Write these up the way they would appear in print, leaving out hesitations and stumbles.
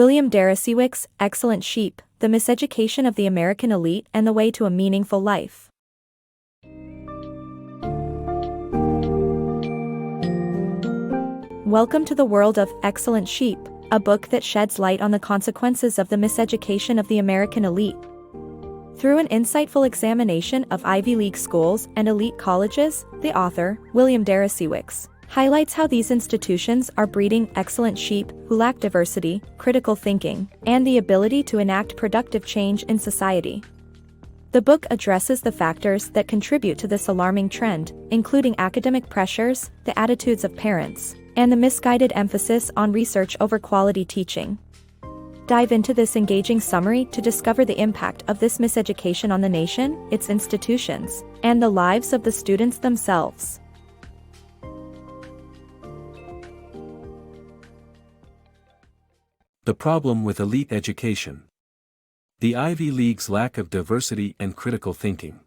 William Deresiewicz, Excellent Sheep, The Miseducation of the American Elite and the Way to a Meaningful Life. Welcome to the world of Excellent Sheep, a book that sheds light on the consequences of the miseducation of the American elite. Through an insightful examination of Ivy League schools and elite colleges, the author, William Deresiewicz, highlights how these institutions are breeding excellent sheep who lack diversity, critical thinking, and the ability to enact productive change in society. The book addresses the factors that contribute to this alarming trend, including academic pressures, the attitudes of parents, and the misguided emphasis on research over quality teaching. Dive into this engaging summary to discover the impact of this miseducation on the nation, its institutions, and the lives of the students themselves. The problem with elite education. The Ivy League's lack of diversity and critical thinking.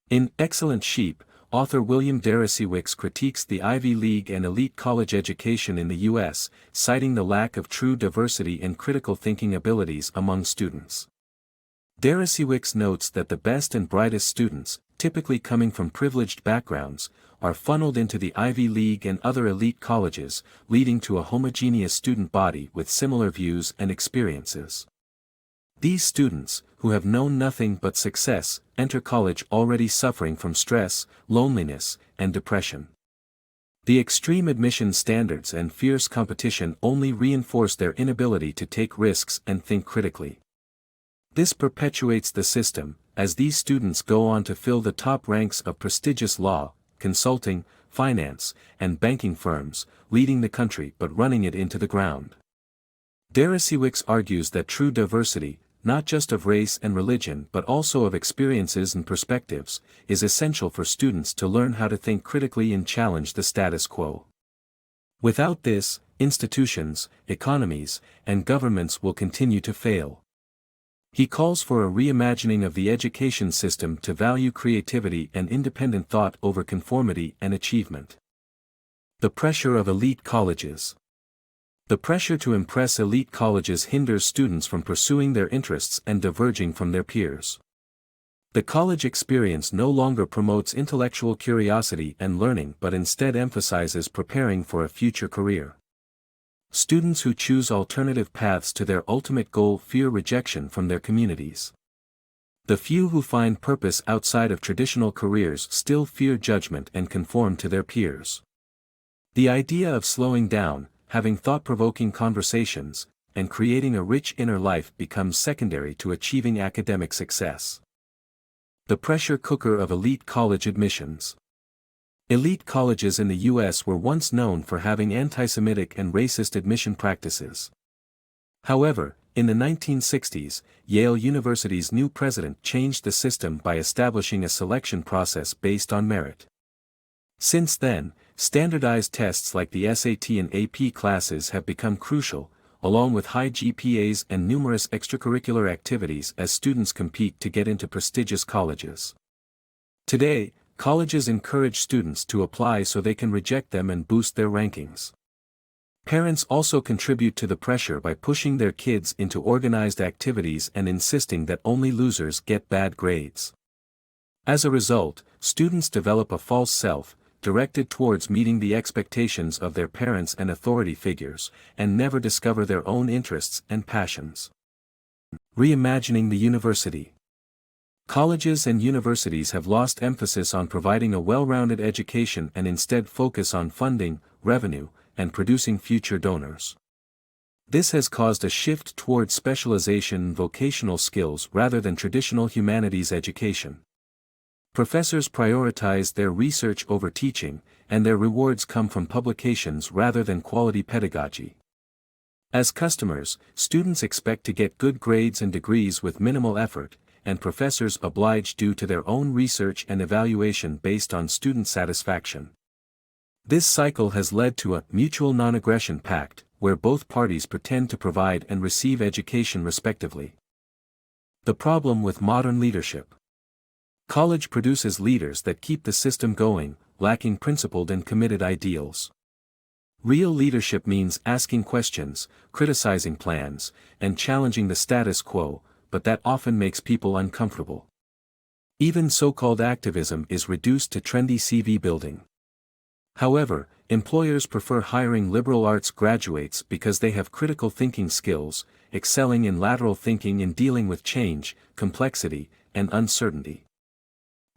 In Excellent Sheep, author William Deresiewicz critiques the Ivy League and elite college education in the U.S., citing the lack of true diversity and critical thinking abilities among students. Deresiewicz notes that the best and brightest students, typically coming from privileged backgrounds, are funneled into the Ivy League and other elite colleges, leading to a homogeneous student body with similar views and experiences. These students, who have known nothing but success, enter college already suffering from stress, loneliness, and depression. The extreme admission standards and fierce competition only reinforce their inability to take risks and think critically. This perpetuates the system, as these students go on to fill the top ranks of prestigious law, consulting, finance, and banking firms, leading the country but running it into the ground. Deresiewicz argues that true diversity, not just of race and religion but also of experiences and perspectives, is essential for students to learn how to think critically and challenge the status quo. Without this, institutions, economies, and governments will continue to fail. He calls for a reimagining of the education system to value creativity and independent thought over conformity and achievement. The pressure of elite colleges. The pressure to impress elite colleges hinders students from pursuing their interests and diverging from their peers. The college experience no longer promotes intellectual curiosity and learning but instead emphasizes preparing for a future career. Students who choose alternative paths to their ultimate goal fear rejection from their communities. The few who find purpose outside of traditional careers still fear judgment and conform to their peers. The idea of slowing down, having thought-provoking conversations, and creating a rich inner life becomes secondary to achieving academic success. The pressure cooker of elite college admissions. Elite colleges in the U.S. were once known for having anti-Semitic and racist admission practices. However, in the 1960s, Yale University's new president changed the system by establishing a selection process based on merit. Since then, standardized tests like the SAT and AP classes have become crucial, along with high GPAs and numerous extracurricular activities as students compete to get into prestigious colleges. Today, colleges encourage students to apply so they can reject them and boost their rankings. Parents also contribute to the pressure by pushing their kids into organized activities and insisting that only losers get bad grades. As a result, students develop a false self, directed towards meeting the expectations of their parents and authority figures, and never discover their own interests and passions. Reimagining the university. Colleges and universities have lost emphasis on providing a well-rounded education and instead focus on funding, revenue, and producing future donors. This has caused a shift towards specialization and vocational skills rather than traditional humanities education. Professors prioritize their research over teaching, and their rewards come from publications rather than quality pedagogy. As customers, students expect to get good grades and degrees with minimal effort, and professors oblige due to their own research and evaluation based on student satisfaction. This cycle has led to a mutual non-aggression pact, where both parties pretend to provide and receive education respectively. The problem with modern leadership. College produces leaders that keep the system going, lacking principled and committed ideals. Real leadership means asking questions, criticizing plans, and challenging the status quo, but that often makes people uncomfortable. Even so-called activism is reduced to trendy CV building. However, employers prefer hiring liberal arts graduates because they have critical thinking skills, excelling in lateral thinking in dealing with change, complexity, and uncertainty.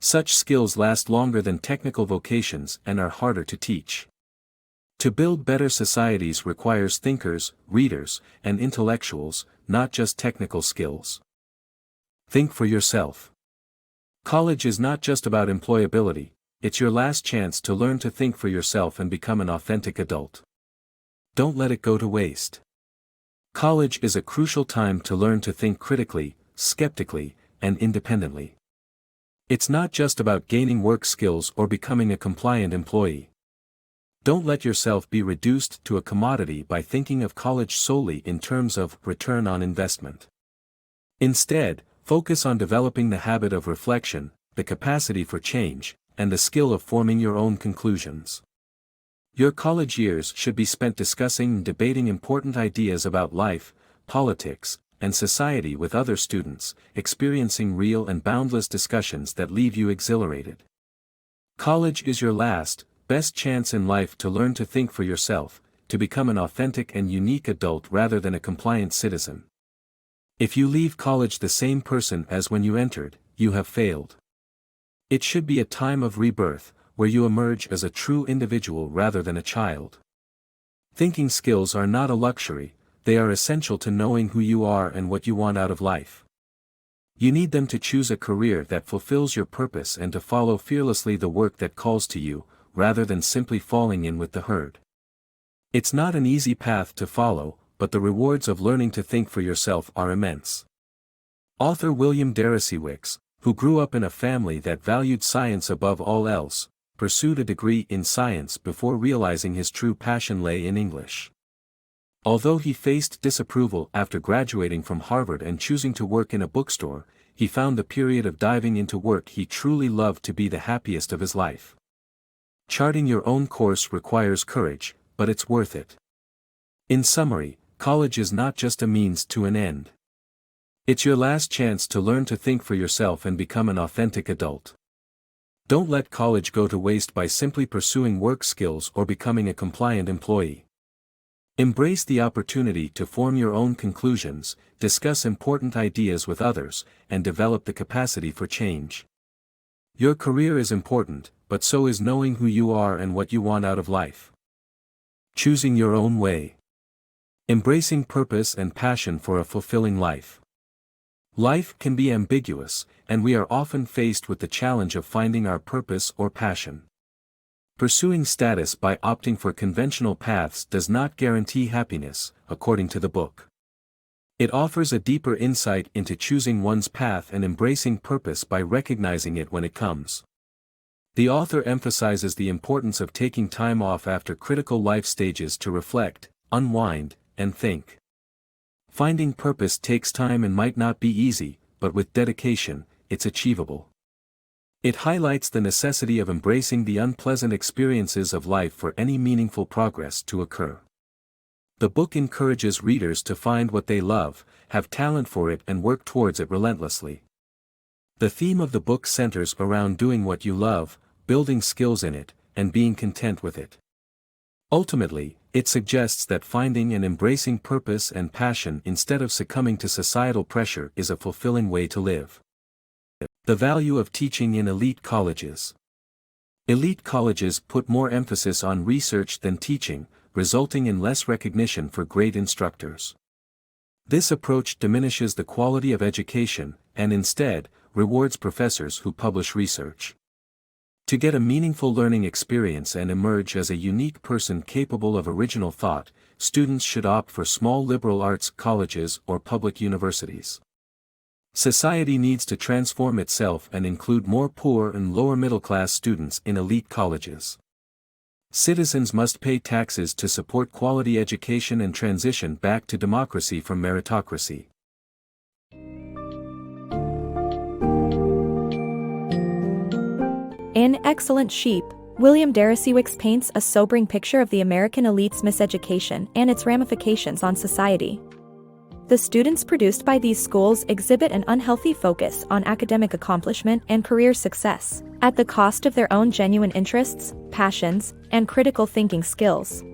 Such skills last longer than technical vocations and are harder to teach. To build better societies requires thinkers, readers, and intellectuals, not just technical skills. Think for yourself. College is not just about employability, it's your last chance to learn to think for yourself and become an authentic adult. Don't let it go to waste. College is a crucial time to learn to think critically, skeptically, and independently. It's not just about gaining work skills or becoming a compliant employee. Don't let yourself be reduced to a commodity by thinking of college solely in terms of return on investment. Instead, focus on developing the habit of reflection, the capacity for change, and the skill of forming your own conclusions. Your college years should be spent discussing and debating important ideas about life, politics, and society with other students, experiencing real and boundless discussions that leave you exhilarated. College is your last, best chance in life to learn to think for yourself, to become an authentic and unique adult rather than a compliant citizen. If you leave college the same person as when you entered, you have failed. It should be a time of rebirth, where you emerge as a true individual rather than a child. Thinking skills are not a luxury, they are essential to knowing who you are and what you want out of life. You need them to choose a career that fulfills your purpose and to follow fearlessly the work that calls to you, rather than simply falling in with the herd. It's not an easy path to follow, but the rewards of learning to think for yourself are immense. Author William Deresiewicz, who grew up in a family that valued science above all else, pursued a degree in science before realizing his true passion lay in English. Although he faced disapproval after graduating from Harvard and choosing to work in a bookstore, he found the period of diving into work he truly loved to be the happiest of his life. Charting your own course requires courage, but it's worth it. In summary, college is not just a means to an end. It's your last chance to learn to think for yourself and become an authentic adult. Don't let college go to waste by simply pursuing work skills or becoming a compliant employee. Embrace the opportunity to form your own conclusions, discuss important ideas with others, and develop the capacity for change. Your career is important, but so is knowing who you are and what you want out of life. Choosing your own way. Embracing purpose and passion for a fulfilling life. Life can be ambiguous, and we are often faced with the challenge of finding our purpose or passion. Pursuing status by opting for conventional paths does not guarantee happiness, according to the book. It offers a deeper insight into choosing one's path and embracing purpose by recognizing it when it comes. The author emphasizes the importance of taking time off after critical life stages to reflect, unwind, and think. Finding purpose takes time and might not be easy, but with dedication, it's achievable. It highlights the necessity of embracing the unpleasant experiences of life for any meaningful progress to occur. The book encourages readers to find what they love, have talent for it and work towards it relentlessly. The theme of the book centers around doing what you love, building skills in it, and being content with it. Ultimately, it suggests that finding and embracing purpose and passion instead of succumbing to societal pressure is a fulfilling way to live. The value of teaching in elite colleges. Elite colleges put more emphasis on research than teaching, resulting in less recognition for great instructors. This approach diminishes the quality of education, and instead, rewards professors who publish research. To get a meaningful learning experience and emerge as a unique person capable of original thought, students should opt for small liberal arts colleges or public universities. Society needs to transform itself and include more poor and lower middle-class students in elite colleges. Citizens must pay taxes to support quality education and transition back to democracy from meritocracy. In Excellent Sheep, William Deresiewicz paints a sobering picture of the American elite's miseducation and its ramifications on society. The students produced by these schools exhibit an unhealthy focus on academic accomplishment and career success, at the cost of their own genuine interests, passions, and critical thinking skills.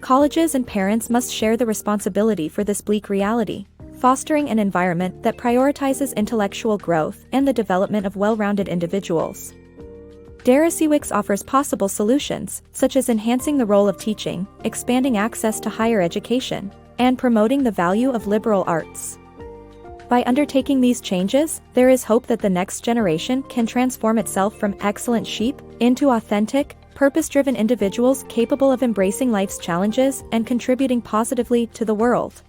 Colleges and parents must share the responsibility for this bleak reality, fostering an environment that prioritizes intellectual growth and the development of well-rounded individuals. Deresiewicz offers possible solutions, such as enhancing the role of teaching, expanding access to higher education, and promoting the value of liberal arts. By undertaking these changes, there is hope that the next generation can transform itself from excellent sheep into authentic, purpose-driven individuals capable of embracing life's challenges and contributing positively to the world.